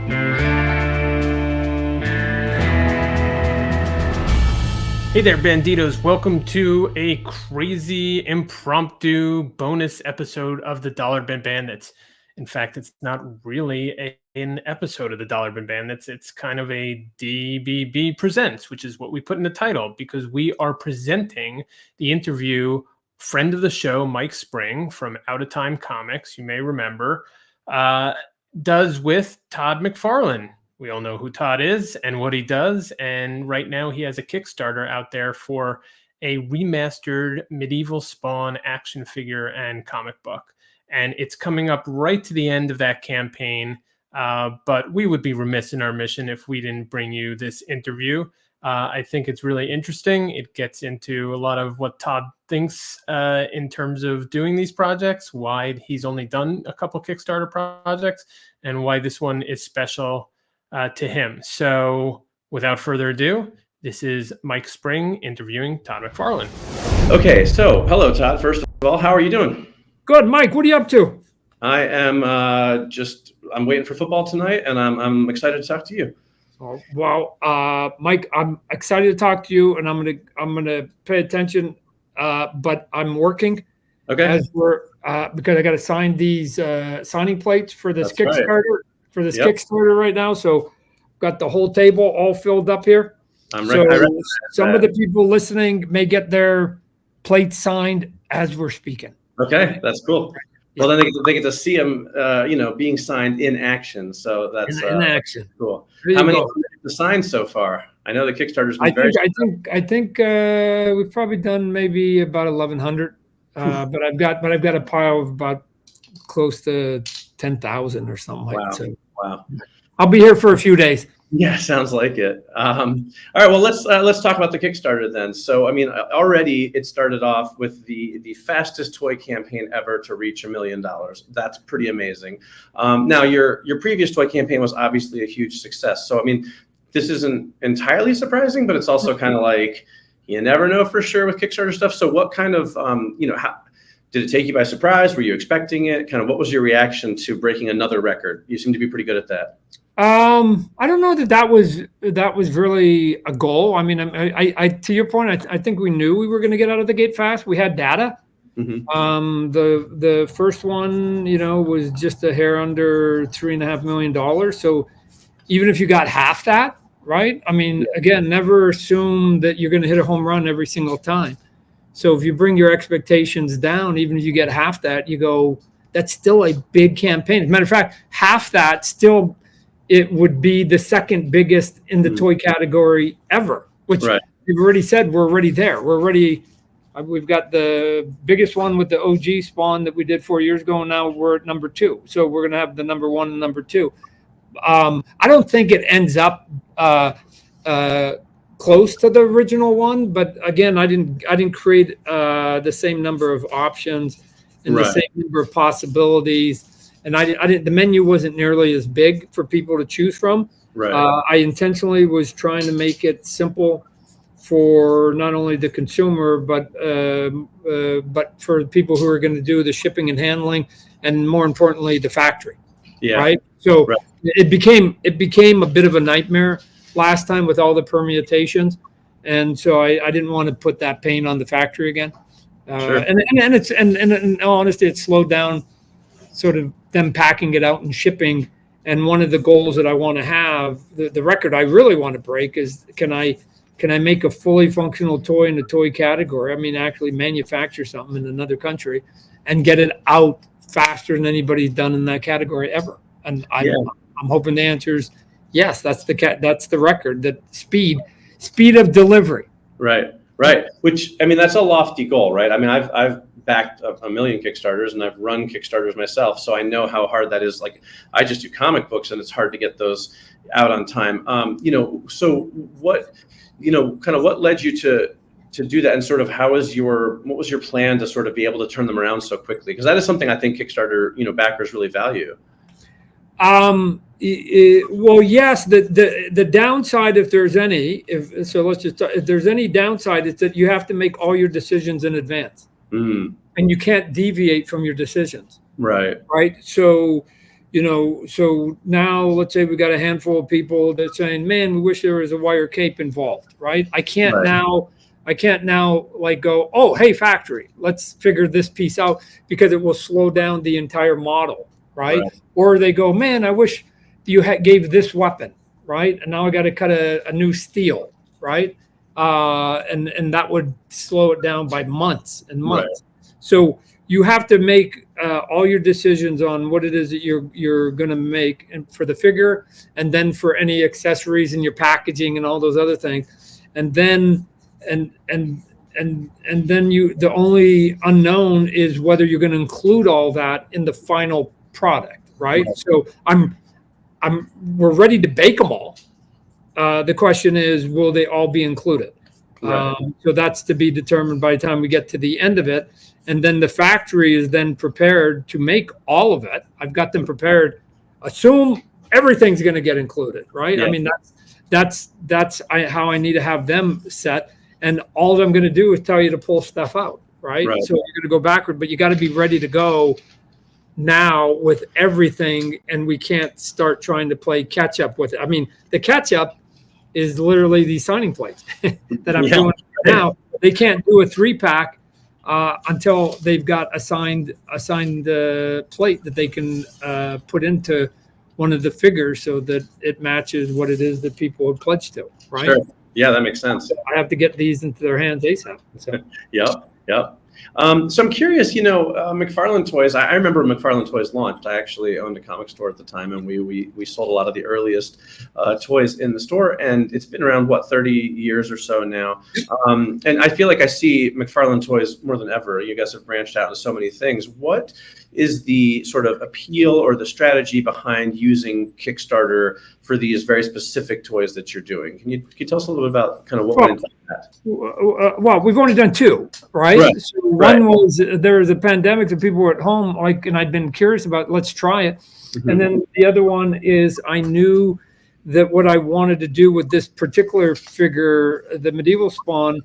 Hey there, Banditos. Welcome to a crazy impromptu bonus episode of the Dollar Bin Bandits. In fact, it's not really an episode of the Dollar Bin Bandits. It's kind of a DBB Presents, which is what we put in the title, because we are presenting the interview friend of the show, Mike Spring from Out of Time Comics, you may remember, does with Todd McFarlane. We all know who Todd is and what he does. And right now he has a Kickstarter out there for a remastered Medieval Spawn action figure and comic book. And it's coming up right to the end of that campaign. But we would be remiss in our mission if we didn't bring you this interview. I think it's really interesting. It gets into a lot of what Todd thinks in terms of doing these projects, why he's only done a couple Kickstarter projects, and why this one is special to him. So without further ado, this is Mike Spring interviewing Todd McFarlane. Okay, so hello, Todd. First of all, how are you doing? Good, Mike. What are you up to? I am I'm waiting for football tonight, and I'm excited to talk to you. Oh, well, Mike, I'm excited to talk to you, and I'm gonna pay attention. But I'm working. Okay. As we're because I got to sign these signing plates for this That's Kickstarter. right. For this Kickstarter right now, so got the whole table all filled up here. So some of the people listening may get their plates signed as we're speaking. Okay, that's cool. Well, then they get to see them, being signed in action. So that's in action. Cool. How many have you signed so far? I know the Kickstarter's been I think we've probably done maybe about 1,100, but I've got a pile of about close to 10,000 or something like that. So. Wow. I'll be here for a few days. Yeah, sounds like it. All right, well, let's talk about the Kickstarter then. So, I mean, already it started off with the fastest toy campaign ever to reach $1 million. That's pretty amazing. Now, your previous toy campaign was obviously a huge success. So, I mean, this isn't entirely surprising, but it's also kind of like you never know for sure with Kickstarter stuff. So, what kind of how did it take you by surprise? Were you expecting it? Kind of what was your reaction to breaking another record? You seem to be pretty good at that. I don't know that was really a goal. I mean, I to your point, I think we knew we were going to get out of the gate fast. We had data. Mm-hmm. The first one, was just a hair under $3.5 million. So even if you got half that, right? I mean, again, never assume that you're going to hit a home run every single time. So if you bring your expectations down, even if you get half that, you go, that's still a big campaign. As a matter of fact, half that still, it would be the second biggest in the toy category ever, which we've already said we're already there. We've got the biggest one with the OG Spawn that we did 4 years ago, and now we're at number 2. So we're going to have the number 1 and number 2. I don't think it ends up close to the original one, but again, I didn't create the same number of options and the same number of possibilities, and I didn't. The menu wasn't nearly as big for people to choose from. I intentionally was trying to make it simple for not only the consumer, but for people who are going to do the shipping and handling, and more importantly, the factory. Right. So it became a bit of a nightmare last time with all the permutations, and so I didn't want to put that pain on the factory again. And in all honesty, it slowed down sort of them packing it out and shipping. And one of the goals that I want to have, the record I really want to break is can I make a fully functional toy in the toy category? I mean, actually manufacture something in another country and get it out faster than anybody's done in that category ever. And I'm hoping the answer is yes. That's the record. That speed of delivery. Right. Which, I mean, that's a lofty goal, right? I mean, I've backed a million Kickstarters and I've run Kickstarters myself, so I know how hard that is. Like, I just do comic books and it's hard to get those out on time. So what led you to do that, and sort of what was your plan to sort of be able to turn them around so quickly? Because that is something I think Kickstarter, backers really value. Well, yes. The downside, if there's any, if there's any downside, it's that you have to make all your decisions in advance, and you can't deviate from your decisions. Right. So, So now let's say we got a handful of people that saying, man, we wish there was a wire cape involved, right? I can't now like go, oh, hey, factory, let's figure this piece out, because it will slow down the entire model, right? Or they go, man, I wish you gave this weapon, right? And now I got to cut a new steel, right? And that would slow it down by months and months. So you have to make all your decisions on what it is that you're going to make, and for the figure, and then for any accessories and your packaging and all those other things, and then then the only unknown is whether you're going to include all that in the final product, right? So we're ready to bake them all. The question is, will they all be included? So that's to be determined by the time we get to the end of it. And then the factory is then prepared to make all of it. I've got them prepared. Assume everything's going to get included, right? I mean, that's how I need to have them set. And all I'm going to do is tell you to pull stuff out, right? So you're going to go backward, but you got to be ready to go now with everything. And we can't start trying to play catch up with it. I mean, the catch up is literally these signing plates that I'm doing now. They can't do a 3-pack until they've got assigned plate that they can put into one of the figures so that it matches what it is that people have pledged to, right? Sure. Yeah, that makes sense. I have to get these into their hands ASAP. So. Yep. So I'm curious, McFarlane Toys, I remember McFarlane Toys launched. I actually owned a comic store at the time, and we sold a lot of the earliest toys in the store, and it's been around, 30 years or so now. And I feel like I see McFarlane Toys more than ever. You guys have branched out into so many things. What is the sort of appeal or the strategy behind using Kickstarter for these very specific toys that you're doing? Can you tell us a little bit about kind of what went into that? Well, we've only done 2, right? So one was there was a pandemic and people were at home, and I'd been curious about, let's try it. And then the other one is I knew that what I wanted to do with this particular figure, the medieval spawn,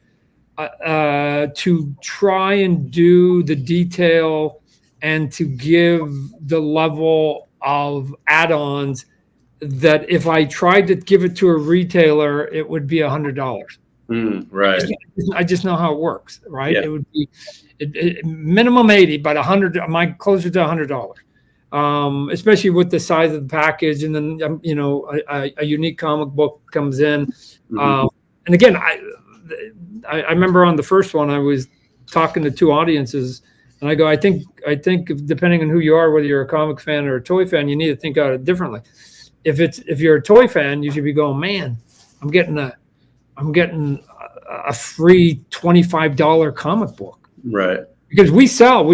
to try and do the detail and to give the level of add-ons that if I tried to give it to a retailer, it would be $100. Right. I just know how it works, right? It would be minimum 80, but 100, closer to $100. Especially with the size of the package, and then a unique comic book comes in. And again, I remember on the first one, I was talking to 2 audiences, and I go, I think depending on who you are, whether you're a comic fan or a toy fan, you need to think about it differently. If you're a toy fan, you should be going, man, I'm getting a free $25 comic book, right? Because we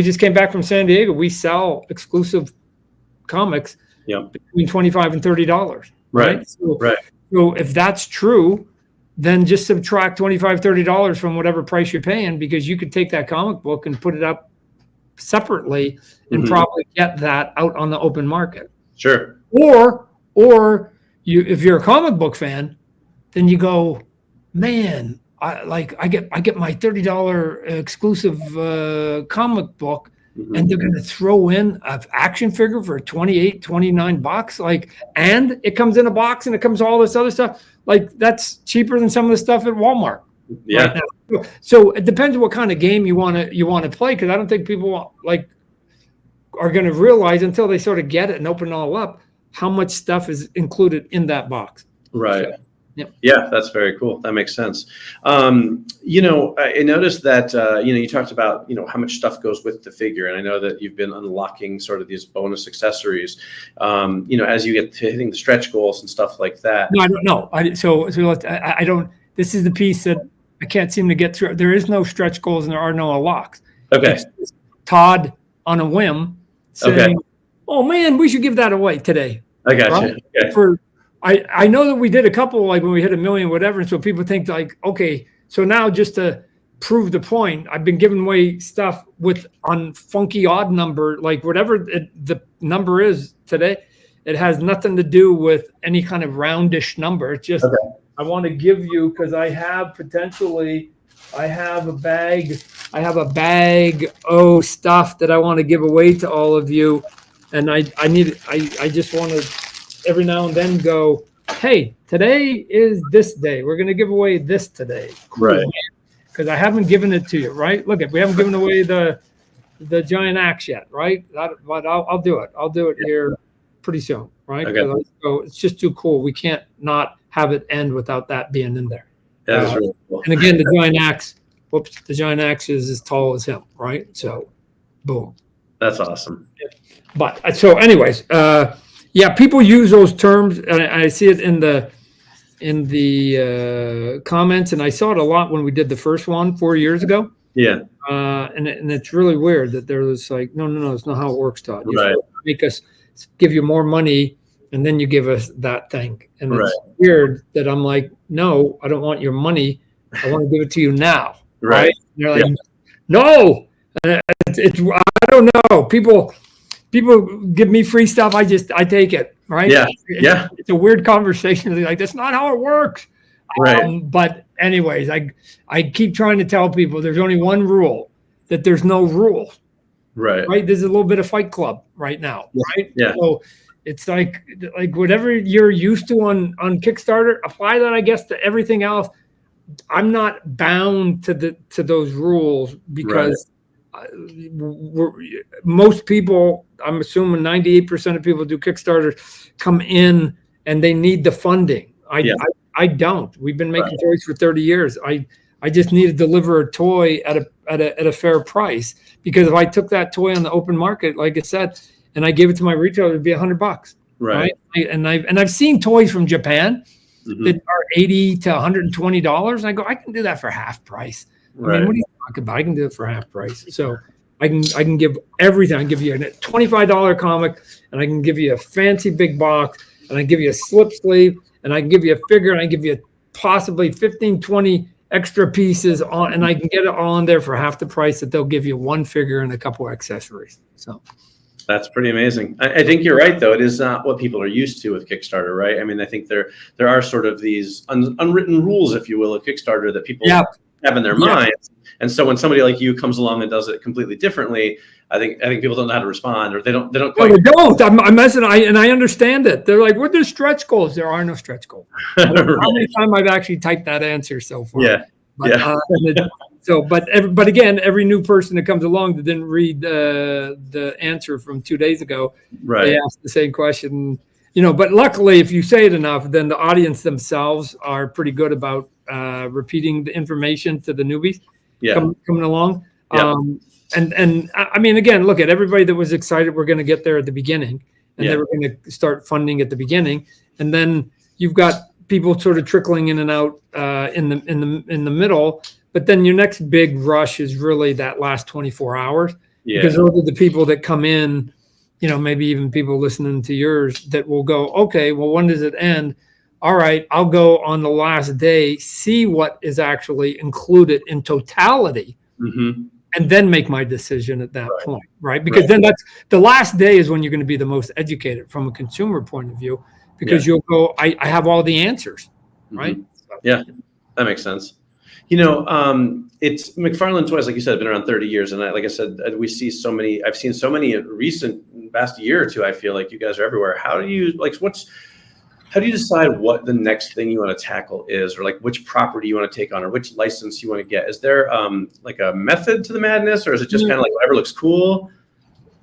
just came back from San Diego. We sell exclusive comics between $25 and $30, right? So if that's true, then just subtract $25, $30 from whatever price you're paying, because you could take that comic book and put it up separately and probably get that out on the open market. Sure. Or if you're a comic book fan, then you go, man, I get my $30 exclusive comic book, and they're going to throw in an action figure for $28, $29. And it comes in a box, and it comes all this other stuff. That's cheaper than some of the stuff at Walmart. Yeah. Right now. So it depends what kind of game you want to play, because I don't think people are going to realize until they sort of get it and open it all up how much stuff is included in that box. Right. Yeah, that's very cool. That makes sense. I noticed that, you talked about, how much stuff goes with the figure. And I know that you've been unlocking sort of these bonus accessories, as you get to hitting the stretch goals and stuff like that. No, I don't know. I don't, this is the piece that I can't seem to get through. There is no stretch goals and there are no unlocks. Okay. It's Todd on a whim saying, oh man, we should give that away today. I got you. Okay. I know that we did a couple, when we hit 1 million, whatever. And so people think okay, so now just to prove the point, I've been giving away stuff on funky odd number, whatever the number is today. It has nothing to do with any kind of roundish number. It's just, I want to give you, because I have a bag of stuff that I want to give away to all of you. and I just want to every now and then go, hey, today is this day. We're going to give away this today. Cool, right. Because I haven't given it to you, right? Look, we haven't given away the giant axe yet, right? But I'll do it. I'll do it here pretty soon, right? Okay. So it's just too cool. We can't not have it end without that being in there. That is really cool. And again, the giant axe. Whoops, the giant axe is as tall as him, right? So, boom. That's awesome. But so, anyways, yeah, people use those terms, and I see it in the comments, and I saw it a lot when we did the first one 4 years ago. Yeah. And it's really weird that there was like, no, it's not how it works, Todd. You Right. make us give you more money, and then you give us that thing. And Right. it's weird that I'm like, no, I don't want your money. I want to give it to you now. Right. And they're like, no. It's I don't know. People give me free stuff. I take it. Right. Yeah. Yeah. It's a weird conversation. They're like, that's not how it works. Right. But anyways, I keep trying to tell people there's only one rule, that there's no rule. Right. Right. There's a little bit of Fight Club right now. Right. Yeah. So it's like whatever you're used to on Kickstarter, apply that, I guess, to everything else. I'm not bound to those rules because most people, I'm assuming 98% of people who do Kickstarters come in and they need the funding. I don't. We've been making toys for 30 years. I just need to deliver a toy at a fair price, because if I took that toy on the open market, like I said, and I gave it to my retailer, it'd be $100. Right. And I've seen toys from Japan that are $80 to $120. And I go, I can do that for half price. I mean, what are you talking about? I can do it for half price. So I can give everything. I can give you a $25 comic, and I can give you a fancy big box, and I give you a slip sleeve, and I can give you a figure, and I give you possibly 15, 20 extra pieces on, and I can get it all in there for half the price that they'll give you one figure and a couple accessories. So that's pretty amazing. I think you're right, though. It is not what people are used to with Kickstarter, right? I mean, I think there are sort of these unwritten rules, if you will, of Kickstarter that people have in their minds. And so when somebody like you comes along and does it completely differently, I think people don't know how to respond, or they don't quite. No, they don't. I'm messing. I understand it. They're like, what are stretch goals? There are no stretch goals. How many times I've actually typed that answer so far? Yeah. But but again, every new person that comes along that didn't read the answer from 2 days ago, they ask the same question. But luckily, if you say it enough, then the audience themselves are pretty good about repeating the information to the newbies coming along. And I mean, again, look at everybody that was excited. We're going to get there at the beginning, and they were going to start funding at the beginning, and then you've got people sort of trickling in and out in the middle. But then your next big rush is really that last 24 hours, because those are the people that come in. Maybe even people listening to yours that will go, okay, well, when does it end? All right, I'll go on the last day, see what is actually included in totality, and then make my decision at that point, right? Because then that's the last day is when you're going to be the most educated from a consumer point of view, because you'll go, I have all the answers, right? Yeah, that makes sense. It's McFarlane Toys, like you said, have been around 30 years. And like I said, I've seen so many in recent past year or two. I feel like you guys are everywhere. How do you decide what the next thing you want to tackle is, or like which property you want to take on, or which license you want to get? Is there like a method to the madness, or is it just kind of like whatever looks cool?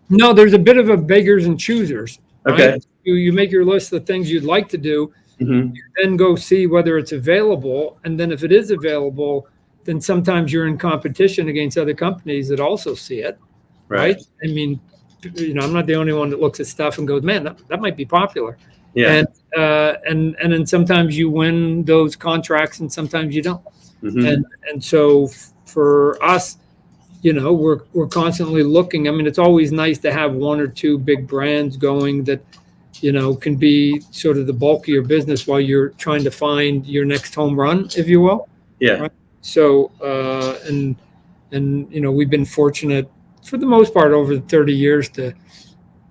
No, there's a bit of a beggars and choosers. Okay. Right? You make your list of things you'd like to do. You then go see whether it's available. And then if it is available, then sometimes you're in competition against other companies that also see it. Right. I mean, I'm not the only one that looks at stuff and goes, man, that might be popular. Yeah. And then sometimes you win those contracts and sometimes you don't. And so for us, we're constantly looking. I mean, it's always nice to have one or two big brands going that, can be sort of the bulk of your business while you're trying to find your next home run, if you will. Yeah. Right? So, we've been fortunate for the most part over the 30 years to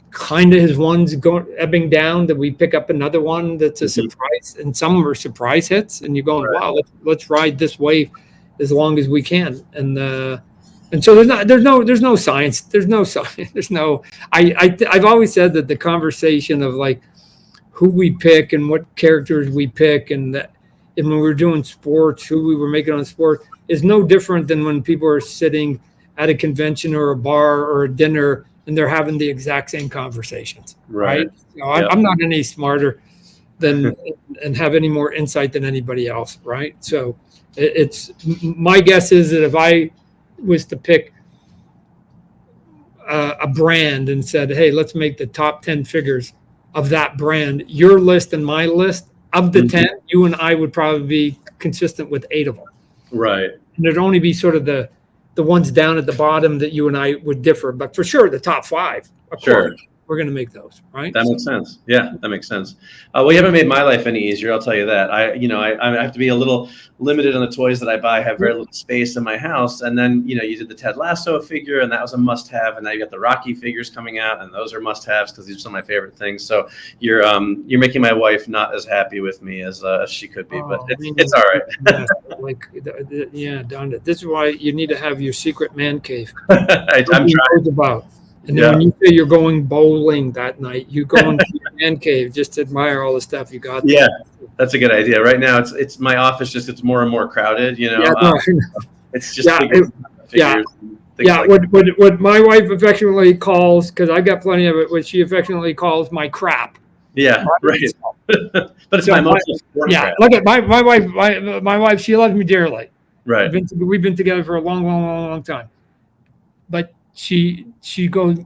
kind of as one's ebbing down that we pick up another one that's a surprise, and some are surprise hits, and you're going, wow, let's ride this wave as long as we can. And And so there's no science. I've always said that the conversation of like who we pick and what characters we pick, and when we were doing sports, who we were making on sports, is no different than when people are sitting at a convention or a bar or a dinner and they're having the exact same conversations. Right. I'm not any smarter than and have any more insight than anybody else. Right. So it's my guess is that if I was to pick a brand and said, hey, let's make the top 10 figures of that brand, your list and my list of the 10, you and I would probably be consistent with 8 of them. Right. And there'd only be sort of the ones down at the bottom that you and I would differ, but for sure the top 5, of course, we're going to make those, right? That makes sense. Yeah, that makes sense. Well, you haven't made my life any easier. I'll tell you that. I have to be a little limited on the toys that I buy. I have very little space in my house. And then, you did the Ted Lasso figure, and that was a must-have. And now you got the Rocky figures coming out, and those are must-haves because these are some of my favorite things. So you're making my wife not as happy with me as she could be, but it's all right. Yeah, darn it. This is why you need to have your secret man cave. I'm trying. And then when you say you're going bowling that night, you go into your man cave just to admire all the stuff you got there. Yeah, that's a good idea. Right now, it's my office just gets more and more crowded. It's just what my wife affectionately calls, because I got plenty of it, what she affectionately calls my crap. Yeah, right. But it's my most important crap. Look at my wife. My wife, she loves me dearly. Right. We've been together for a long time, but she goes,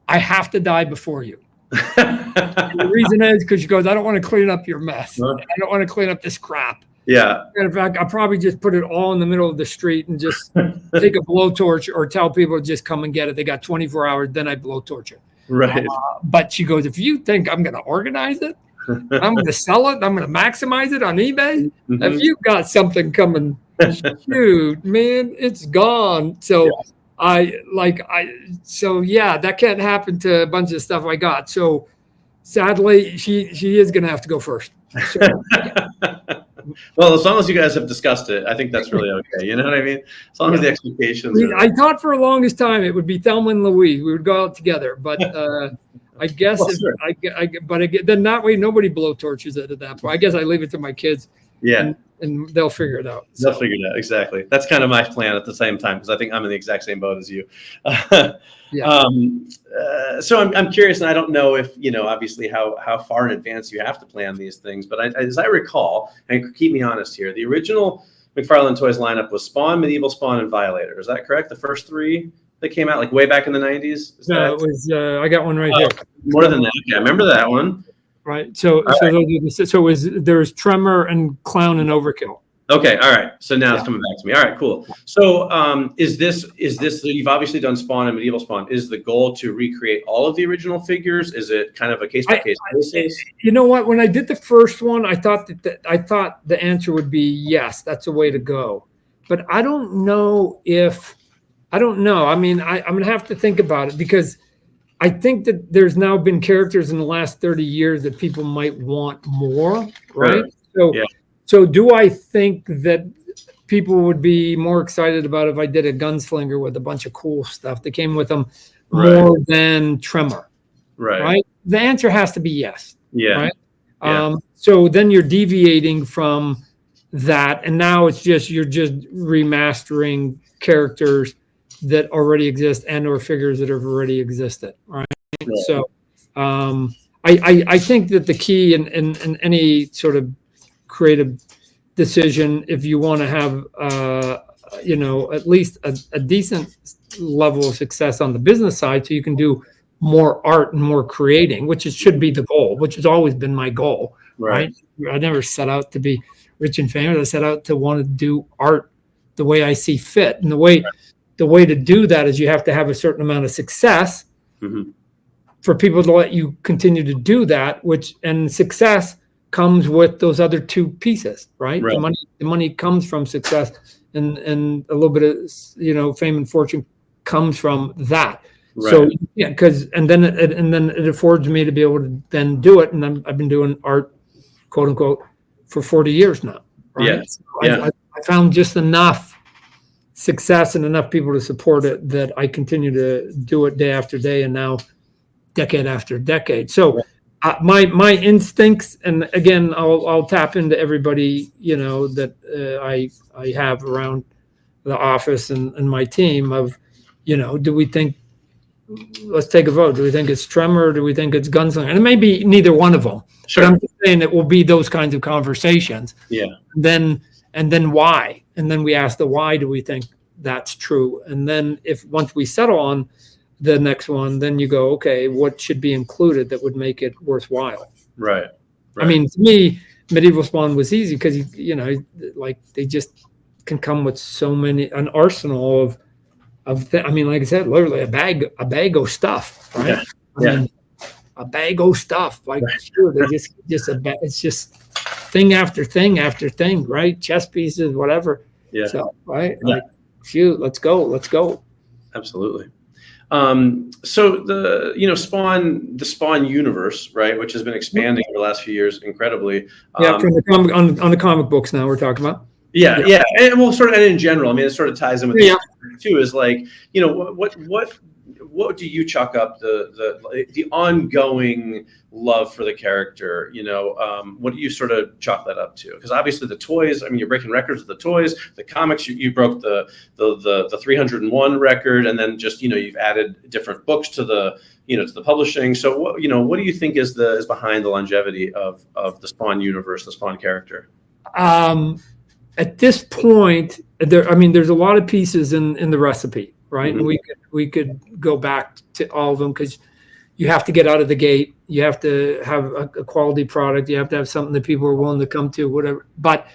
I have to die before you. And the reason is because she goes, I don't want to clean up your mess. I don't want to clean up this crap. Yeah. And in fact, I'll probably just put it all in the middle of the street and just take a blowtorch or tell people to just come and get it. They got 24 hours, then I blowtorch it. Right. But she goes, if you think I'm going to organize it, I'm going to sell it, I'm going to maximize it on eBay. If you've got something coming, shoot, man, it's gone. So that can't happen to a bunch of stuff I got. So sadly, she is going to have to go first. So, well, as long as you guys have discussed it, I think that's really okay. You know what I mean? As long as the expectations are... I thought for the longest time it would be Thelma and Louise. We would go out together, but I guess then that way nobody blowtorches it at that point. I guess I leave it to my kids. Yeah. And they'll figure it out. They'll figure it out. Exactly. That's kind of my plan at the same time, because I think I'm in the exact same boat as you. So I'm curious, and I don't know if, obviously how far in advance you have to plan these things, but as I recall, and keep me honest here, the original McFarlane Toys lineup was Spawn, Medieval Spawn, and Violator. Is that correct? The first 3 that came out like way back in the 90s? No, it was, I got one right here. More than that. Okay, I remember that one. Right. There's Tremor and Clown and Overkill. Okay. All right. So now it's coming back to me. All right, cool. So is this, you've obviously done Spawn and Medieval Spawn. Is the goal to recreate all of the original figures? Is it kind of a case by case basis? You know what? When I did the first one, I thought the answer would be yes, that's the way to go. But I don't know. I mean, I'm going to have to think about it, because I think that there's now been characters in the last 30 years that people might want more, right? So do I think that people would be more excited about if I did a gunslinger with a bunch of cool stuff that came with them more than Tremor? Right? The answer has to be yes. Yeah. Right? So then you're deviating from that, and now you're just remastering characters that already exist and or figures that have already existed, right? So I think that the key in any sort of creative decision, if you want to have at least a decent level of success on the business side, so you can do more art and more creating, which should be the goal, which has always been my goal, right? I never set out to be rich and famous. I set out to want to do art the way I see fit, and the way to do that is you have to have a certain amount of success for people to let you continue to do that, and success comes with those other 2 pieces, right? The money comes from success, and a little bit of, fame and fortune comes from that. Right. So then it affords me to be able to then do it. And I've been doing art, quote unquote, for 40 years now. Right? I found just enough success and enough people to support it that I continue to do it day after day, and now decade after decade. So my instincts, and again, I'll tap into everybody, that I have around the office and my team of, do we think, let's take a vote. Do we think it's Tremor, or do we think it's Gunslinger? And it may be neither one of them. Sure. But I'm just saying it will be those kinds of conversations. Yeah. And then why? And then we ask the why do we think that's true? And then once we settle on the next one, then you go, okay, what should be included that would make it worthwhile? Right. I mean, to me, Medieval Spawn was easy because, like they just can come with so many, an arsenal of I mean, like I said, literally a bag of stuff, right? Yeah. I mean, a bag of stuff. Like, sure, they it's just thing after thing after thing, right? Chess pieces, whatever. Yeah. So, right? Yeah. Like, shoot, let's go. Absolutely. So the Spawn universe, right, which has been expanding over the last few years incredibly. From the on the comic books now we're talking about. Yeah, and we'll sort of, and in general, I mean, it sort of ties in with this too. Is like, what do you chalk up the ongoing love for the character? What do you sort of chalk that up to? Because obviously the toys, I mean, you're breaking records with the toys. The comics, you broke the 301 record, and then just you've added different books to the to the publishing. So what do you think is behind the longevity of the Spawn universe, the Spawn character? At this point, there's a lot of pieces in the recipe, right? Mm-hmm. And we could go back to all of them because you have to get out of the gate. You have to have a quality product. You have to have something that people are willing to come to, whatever. But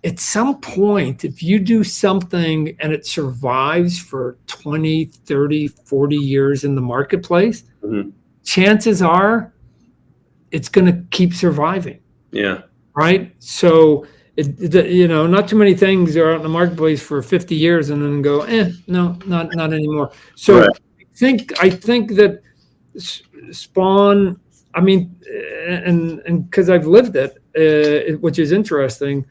at some point, if you do something and it survives for 20, 30, 40 years in the marketplace, mm-hmm. chances are it's going to keep surviving. Yeah. Right. So, not too many things are out in the marketplace for 50 years and then go, no, not anymore. So right. I think that Spawn, I mean, and because I've lived it, which is interesting.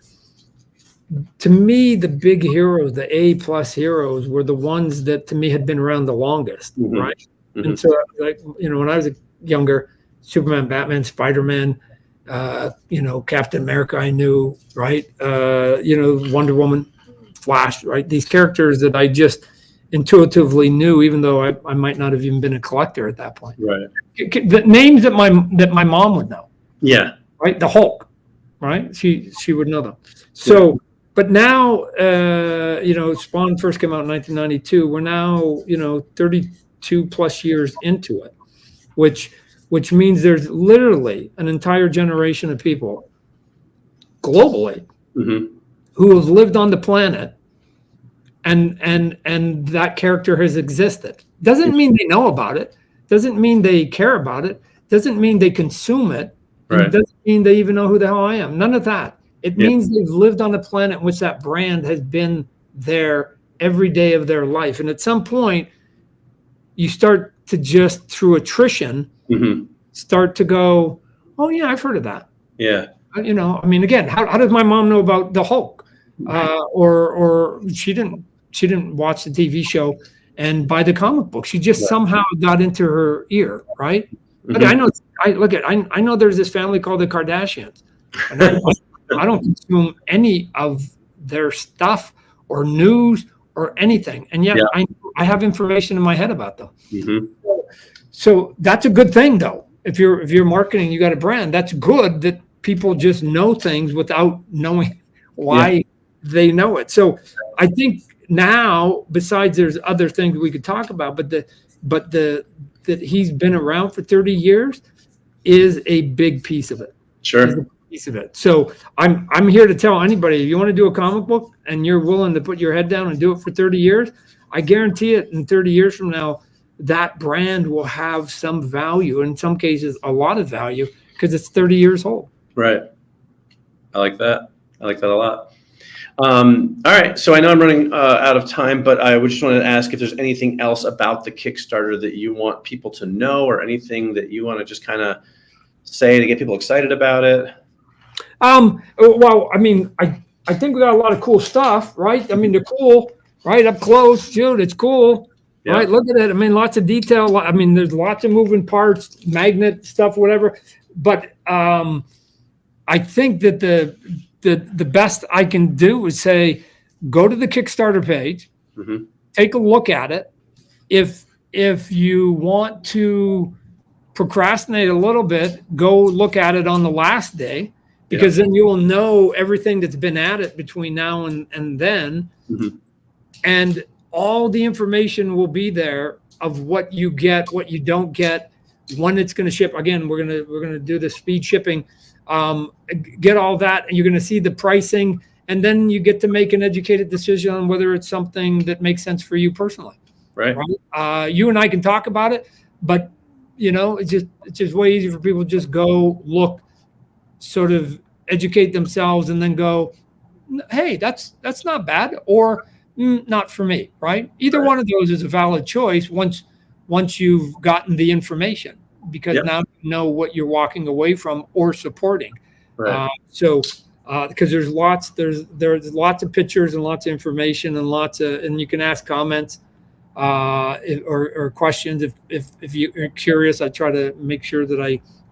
To me, the big heroes, the A+ heroes, were the ones that to me had been around the longest, mm-hmm. right? Mm-hmm. And so, when I was younger, Superman, Batman, Spider-Man, Captain America, I knew, right? Wonder Woman, Flash, right? These characters that I just intuitively knew, even though I might not have even been a collector at that point. Right. The names that my mom would know. Yeah. Right. The Hulk, right? She would know them. So, but now, Spawn first came out in 1992. We're now, 32 plus years into it, which means there's literally an entire generation of people globally mm-hmm. who have lived on the planet and that character has existed. Doesn't mean they know about it. Doesn't mean they care about it. Doesn't mean they consume it. Right. It doesn't mean they even know who the hell I am. None of that. It means they've lived on a planet in which that brand has been there every day of their life. And at some point, you start to just, through attrition, mm-hmm. start to go, oh yeah, I've heard of that. Yeah. Again, how does my mom know about the Hulk? Or she didn't watch the TV show and buy the comic book. She just somehow got into her ear, right? Mm-hmm. I know there's this family called the Kardashians, and I don't consume any of their stuff or news or anything, and yet I have information in my head about them. Mm-hmm. So that's a good thing, though. If you're marketing, you got a brand. That's good that people just know things without knowing why they know it. So I think now, besides there's other things we could talk about, but that he's been around for 30 years is a big piece of it. Sure. Piece of it. So I'm here to tell anybody, if you want to do a comic book and you're willing to put your head down and do it for 30 years, I guarantee it in 30 years from now, that brand will have some value, in some cases a lot of value, because it's 30 years old. Right. I like that a lot. All right. So I know I'm running out of time, but I just wanted to ask if there's anything else about the Kickstarter that you want people to know, or anything that you want to just kind of say to get people excited about it. Well, I think we got a lot of cool stuff, right? I mean, the cool right up close. Shoot, it's cool. Yeah. Right, look at it. I mean, lots of detail. I mean, there's lots of moving parts, magnet stuff, whatever. But I think that the best I can do is say, go to the Kickstarter page, take a look at it. If you want to procrastinate a little bit, go look at it on the last day, because then you will know everything that's been added between now and then. And all the information will be there of what you get, what you don't get, when it's going to ship. Again, we're going to do the speed shipping, get all that, and you're going to see the pricing, and then you get to make an educated decision on whether it's something that makes sense for you personally. Right. You and I can talk about it, but it's just way easier for people to just go look, sort of educate themselves, and then go, hey, that's not bad, or not for me, right? Either one of those is a valid choice once you've gotten the information, because now you know what you're walking away from or supporting. Right. Because there's lots of pictures and lots of information and you can ask comments or questions if you're curious. I try to make sure that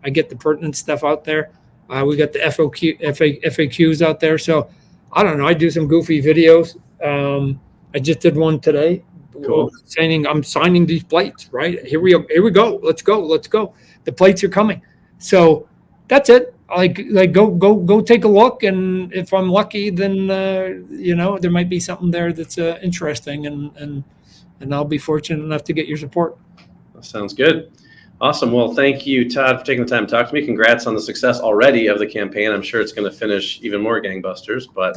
I get the pertinent stuff out there. We got the FAQs out there. So I don't know. I do some goofy videos. I just did one today. Cool. Saying I'm signing these plates. Right, here we go. Let's go. The plates are coming. So that's it. Like go take a look, and if I'm lucky, then there might be something there that's interesting, and I'll be fortunate enough to get your support. That sounds good. Awesome. Well, thank you, Todd, for taking the time to talk to me. Congrats on the success already of the campaign. I'm sure it's going to finish even more gangbusters, but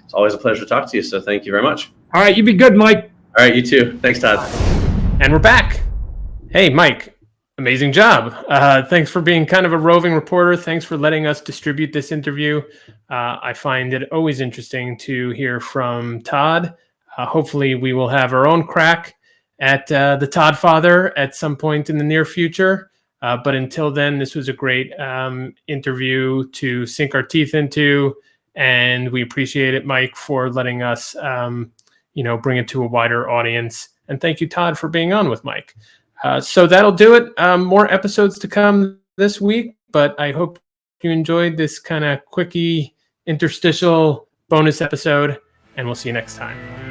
it's always a pleasure to talk to you. So thank you very much. All right. You be good, Mike. All right. You too. Thanks, Todd. And we're back. Hey, Mike. Amazing job. Thanks for being kind of a roving reporter. Thanks for letting us distribute this interview. I find it always interesting to hear from Todd. Hopefully we will have our own crack at the Todd father at some point in the near future. But until then, this was a great interview to sink our teeth into. And we appreciate it, Mike, for letting us, bring it to a wider audience. And thank you, Todd, for being on with Mike. So that'll do it. More episodes to come this week, but I hope you enjoyed this kind of quickie interstitial bonus episode, and we'll see you next time.